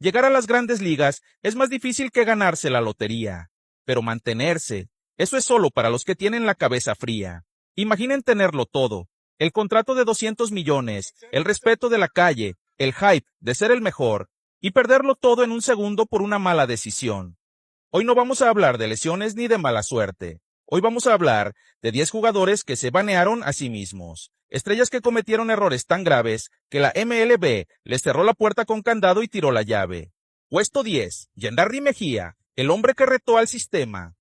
Llegar a las grandes ligas es más difícil que ganarse la lotería, pero mantenerse, eso es solo para los que tienen la cabeza fría. Imaginen tenerlo todo, el contrato de 200 millones, el respeto de la calle, el hype de ser el mejor, y perderlo todo en un segundo por una mala decisión. Hoy no vamos a hablar de lesiones ni de mala suerte. Hoy vamos a hablar de 10 jugadores que se banearon a sí mismos. Estrellas que cometieron errores tan graves que la MLB les cerró la puerta con candado y tiró la llave. Puesto 10, Yandarry Mejía, el hombre que retó al sistema.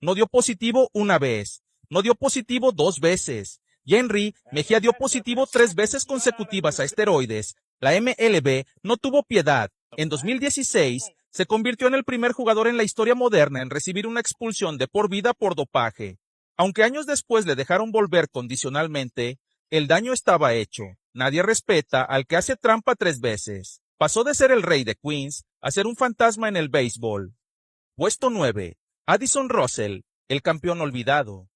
No dio positivo una vez, no dio positivo 2 veces. Yandarry Mejía dio positivo 3 veces consecutivas a esteroides. La MLB no tuvo piedad. En 2016, se convirtió en el primer jugador en la historia moderna en recibir una expulsión de por vida por dopaje. Aunque años después le dejaron volver condicionalmente, el daño estaba hecho. Nadie respeta al que hace trampa 3 veces. Pasó de ser el rey de Queens a ser un fantasma en el béisbol. Puesto 9. Addison Russell, el campeón olvidado.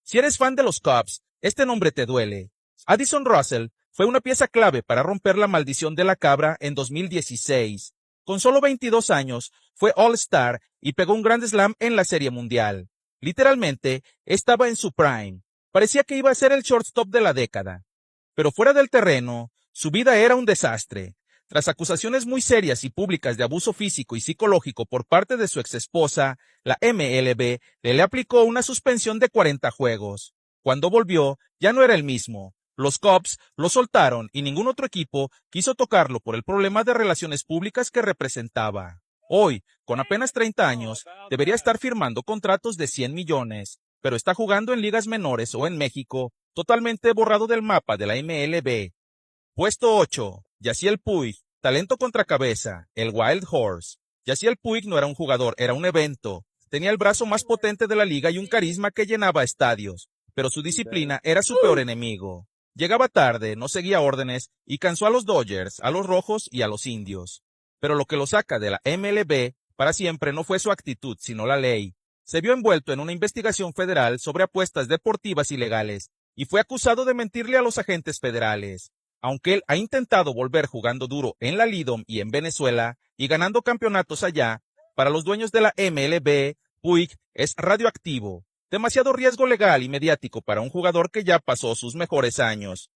Si eres fan de los Cubs, este nombre te duele. Addison Russell fue una pieza clave para romper la maldición de la cabra en 2016. Con solo 22 años, fue All-Star y pegó un Grand Slam en la Serie Mundial. Literalmente, estaba en su prime. Parecía que iba a ser el shortstop de la década. Pero fuera del terreno, su vida era un desastre. Tras acusaciones muy serias y públicas de abuso físico y psicológico por parte de su exesposa, la MLB le aplicó una suspensión de 40 juegos. Cuando volvió, ya no era el mismo. Los Cubs lo soltaron y ningún otro equipo quiso tocarlo por el problema de relaciones públicas que representaba. Hoy, con apenas 30 años, debería estar firmando contratos de 100 millones, pero está jugando en ligas menores o en México, totalmente borrado del mapa de la MLB. Puesto 8. Yasiel Puig, talento contra cabeza, el Wild Horse. Yasiel Puig no era un jugador, era un evento. Tenía el brazo más potente de la liga y un carisma que llenaba estadios, pero su disciplina era su peor enemigo. Llegaba tarde, no seguía órdenes y cansó a los Dodgers, a los Rojos y a los Indios. Pero lo que lo saca de la MLB para siempre no fue su actitud, sino la ley. Se vio envuelto en una investigación federal sobre apuestas deportivas ilegales y fue acusado de mentirle a los agentes federales. Aunque él ha intentado volver jugando duro en la Lidom y en Venezuela y ganando campeonatos allá, para los dueños de la MLB, Puig es radioactivo. Demasiado riesgo legal y mediático para un jugador que ya pasó sus mejores años.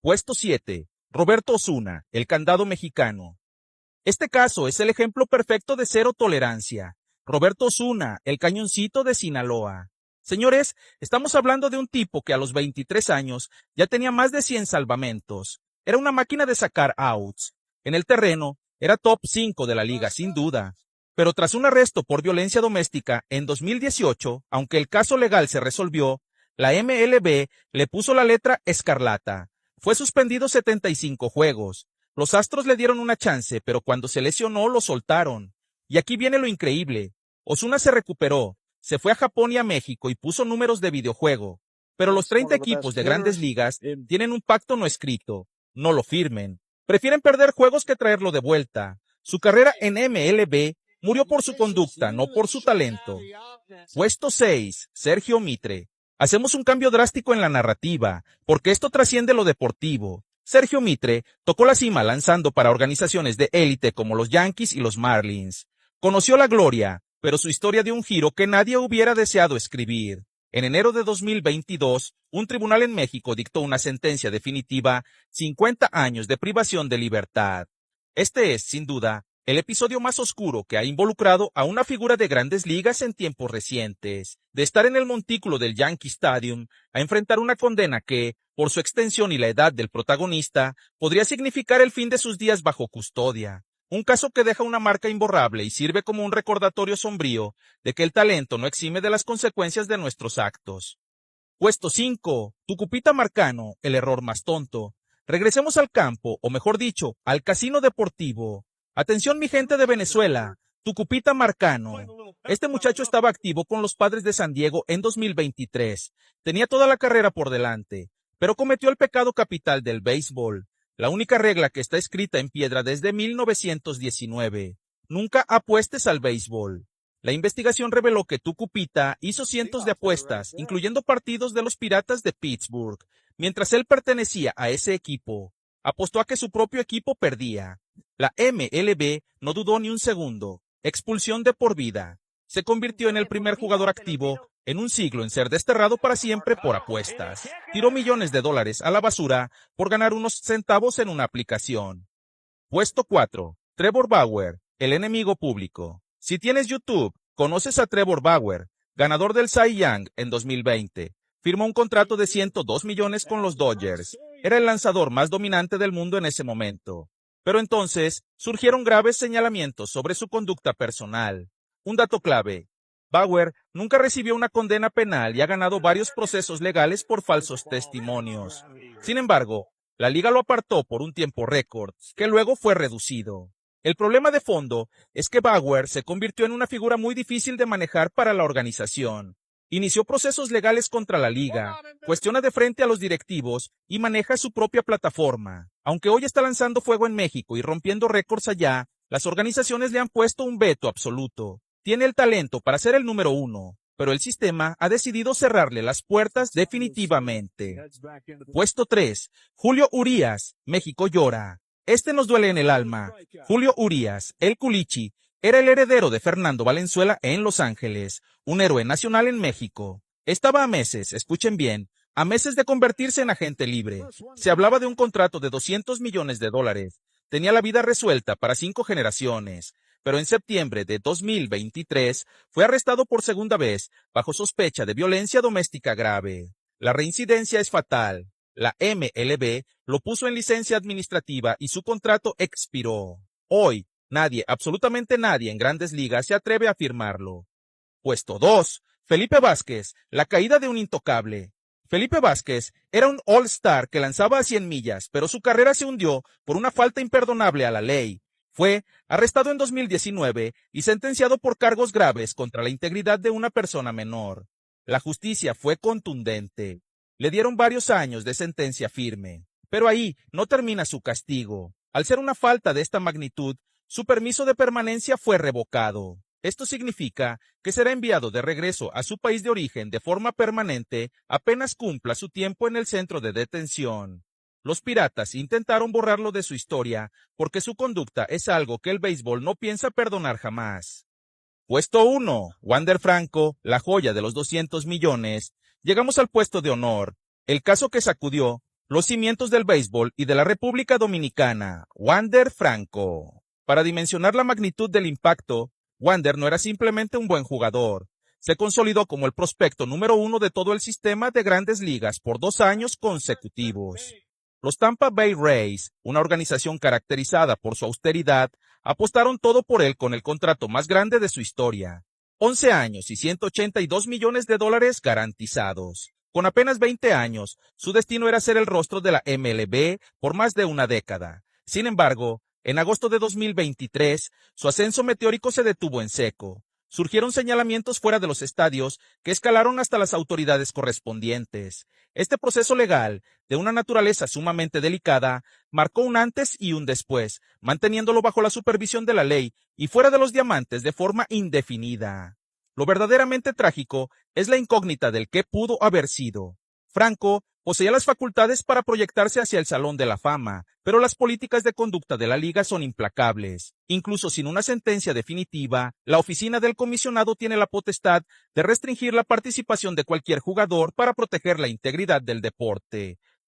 Puesto 7. Roberto Osuna, el candado mexicano. Este caso es el ejemplo perfecto de cero tolerancia. Roberto Osuna, el cañoncito de Sinaloa. Señores, estamos hablando de un tipo que a los 23 años ya tenía más de 100 salvamentos. Era una máquina de sacar outs. En el terreno, era top 5 de la liga, sin duda. Pero tras un arresto por violencia doméstica en 2018, aunque el caso legal se resolvió, la MLB le puso la letra escarlata. Fue suspendido 75 juegos. Los Astros le dieron una chance, pero cuando se lesionó lo soltaron. Y aquí viene lo increíble. Osuna se recuperó, se fue a Japón y a México y puso números de videojuego. Pero los 30 equipos de grandes ligas tienen un pacto no escrito. No lo firmen. Prefieren perder juegos que traerlo de vuelta. Su carrera en MLB murió por su conducta, no por su talento. Puesto 6. Sergio Mitre. Hacemos un cambio drástico en la narrativa, porque esto trasciende lo deportivo. Sergio Mitre tocó la cima lanzando para organizaciones de élite como los Yankees y los Marlins. Conoció la gloria, pero su historia dio un giro que nadie hubiera deseado escribir. En enero de 2022, un tribunal en México dictó una sentencia definitiva, 50 años de privación de libertad. Este es, sin duda, el episodio más oscuro que ha involucrado a una figura de grandes ligas en tiempos recientes, de estar en el montículo del Yankee Stadium a enfrentar una condena que, por su extensión y la edad del protagonista, podría significar el fin de sus días bajo custodia. Un caso que deja una marca imborrable y sirve como un recordatorio sombrío de que el talento no exime de las consecuencias de nuestros actos. Puesto 5. Tucupita Marcano, el error más tonto. Regresemos al campo, o mejor dicho, al casino deportivo. Atención mi gente de Venezuela, Tucupita Marcano. Este muchacho estaba activo con los Padres de San Diego en 2023. Tenía toda la carrera por delante, pero cometió el pecado capital del béisbol. La única regla que está escrita en piedra desde 1919. Nunca apuestes al béisbol. La investigación reveló que Tucupita hizo cientos de apuestas, incluyendo partidos de los Piratas de Pittsburgh, mientras él pertenecía a ese equipo. Apostó a que su propio equipo perdía. La MLB no dudó ni un segundo. Expulsión de por vida. Se convirtió en el primer jugador activo en un siglo en ser desterrado para siempre por apuestas. Tiró millones de dólares a la basura por ganar unos centavos en una aplicación. Puesto 4. Trevor Bauer, el enemigo público. Si tienes YouTube, conoces a Trevor Bauer, ganador del Cy Young en 2020. Firmó un contrato de 102 millones con los Dodgers. Era el lanzador más dominante del mundo en ese momento. Pero entonces surgieron graves señalamientos sobre su conducta personal. Un dato clave. Bauer nunca recibió una condena penal y ha ganado varios procesos legales por falsos testimonios. Sin embargo, la liga lo apartó por un tiempo récord, que luego fue reducido. El problema de fondo es que Bauer se convirtió en una figura muy difícil de manejar para la organización. Inició procesos legales contra la liga, cuestiona de frente a los directivos y maneja su propia plataforma. Aunque hoy está lanzando fuego en México y rompiendo récords allá, las organizaciones le han puesto un veto absoluto. Tiene el talento para ser el número 1, pero el sistema ha decidido cerrarle las puertas definitivamente. Puesto 3. Julio Urías, México llora. Este nos duele en el alma. Julio Urías, el Culichi, era el heredero de Fernando Valenzuela en Los Ángeles, un héroe nacional en México. Estaba a meses, escuchen bien, a meses de convertirse en agente libre. Se hablaba de un contrato de 200 millones de dólares. Tenía la vida resuelta para 5 generaciones. Pero en septiembre de 2023 fue arrestado por segunda vez bajo sospecha de violencia doméstica grave. La reincidencia es fatal. La MLB lo puso en licencia administrativa y su contrato expiró. Hoy, nadie, absolutamente nadie en Grandes Ligas se atreve a firmarlo. Puesto 2. Felipe Vázquez, la caída de un intocable. Felipe Vázquez era un All-Star que lanzaba a 100 millas, pero su carrera se hundió por una falta imperdonable a la ley. Fue arrestado en 2019 y sentenciado por cargos graves contra la integridad de una persona menor. La justicia fue contundente. Le dieron varios años de sentencia firme. Pero ahí no termina su castigo. Al ser una falta de esta magnitud, su permiso de permanencia fue revocado. Esto significa que será enviado de regreso a su país de origen de forma permanente apenas cumpla su tiempo en el centro de detención. Los Piratas intentaron borrarlo de su historia porque su conducta es algo que el béisbol no piensa perdonar jamás. Puesto 1. Wander Franco, la joya de los 200 millones. Llegamos al puesto de honor, el caso que sacudió los cimientos del béisbol y de la República Dominicana, Wander Franco. Para dimensionar la magnitud del impacto, Wander no era simplemente un buen jugador. Se consolidó como el prospecto número 1 de todo el sistema de Grandes Ligas por 2 años consecutivos. Los Tampa Bay Rays, una organización caracterizada por su austeridad, apostaron todo por él con el contrato más grande de su historia. 11 años y 182 millones de dólares garantizados. Con apenas 20 años, su destino era ser el rostro de la MLB por más de una década. Sin embargo, en agosto de 2023, su ascenso meteórico se detuvo en seco. Surgieron señalamientos fuera de los estadios que escalaron hasta las autoridades correspondientes. Este proceso legal, de una naturaleza sumamente delicada, marcó un antes y un después, manteniéndolo bajo la supervisión de la ley y fuera de los diamantes de forma indefinida. Lo verdaderamente trágico es la incógnita del qué pudo haber sido. Franco poseía las facultades para proyectarse hacia el Salón de la Fama, pero las políticas de conducta de la liga son implacables. Incluso sin una sentencia definitiva, la oficina del comisionado tiene la potestad de restringir la participación de cualquier jugador para proteger la integridad del deporte.